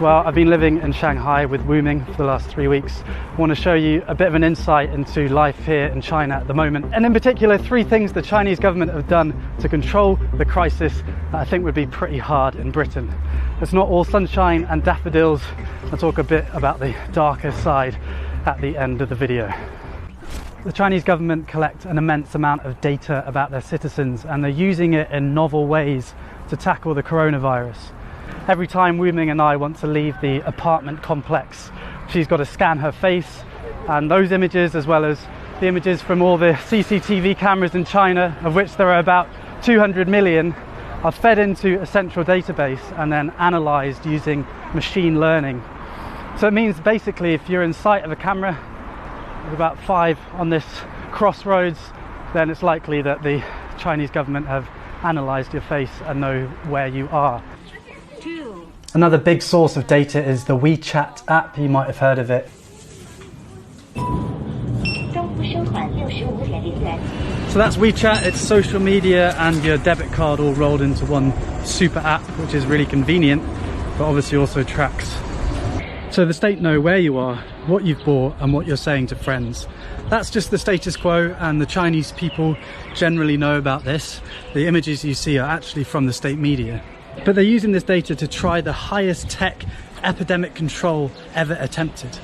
Well, I've been living in Shanghai with Wuming for the last 3 weeks. I want to show you a bit of an insight into life here in China at the moment, and in particular 3 things the Chinese government have done to control the crisis that I think would be pretty hard in Britain. It's not all sunshine and daffodils. I'll talk a bit about the darker side at the end of the video. The Chinese government collect an immense amount of data about their citizens, and they're using it in novel ways to tackle the coronavirus. Every time Wuming and I want to leave the apartment complex, she's got to scan her face, and those images, as well as the images from all the CCTV cameras in China, of which there are about 200 million, are fed into a central database and then analysed using machine learning. So it means basically if you're in sight of a camera, there's about 5 on this crossroads, then it's likely that the Chinese government have analysed your face and know where you are. Another big source of data is the WeChat app. You might have heard of it. So that's WeChat. It's social media and your debit card all rolled into one super app, which is really convenient, but obviously also tracks. So the state know where you are, what you've bought and what you're saying to friends. That's just the status quo, and the Chinese people generally know about this. The images you see are actually from the state media. But they're using this data to try the highest tech epidemic control ever attempted.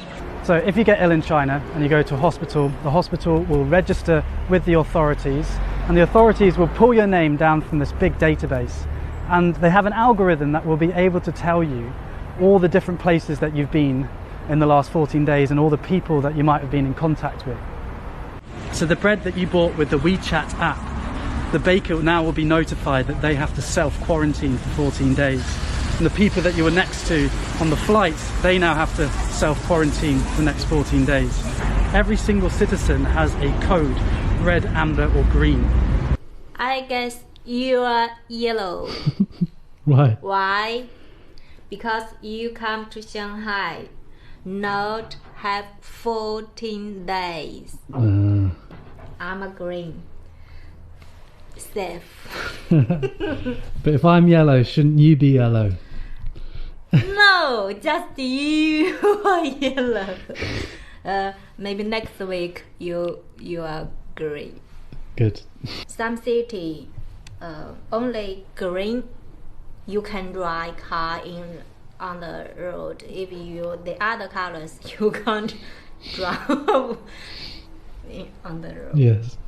So if you get ill in China and you go to a hospital, the hospital will register with the authorities, and the authorities will pull your name down from this big database. And they have an algorithm that will be able to tell you all the different places that you've been in the last 14 days and all the people that you might have been in contact with. So the bread that you bought with the WeChat app, the baker now will be notified that they have to self-quarantine for 14 days. And the people that you were next to on the flight, they now have to self-quarantine for the next 14 days. Every single citizen has a code, red, amber or green. I guess you are yellow. Why? Why? Because you come to Shanghai, not have 14 days. I'm a green. Safe. But if I'm yellow, shouldn't you be yellow? No, just you are yellow. Maybe next week you are green. Good. Some city only green. You can drive car on the road. If the other colors you can't drive on the road. Yes.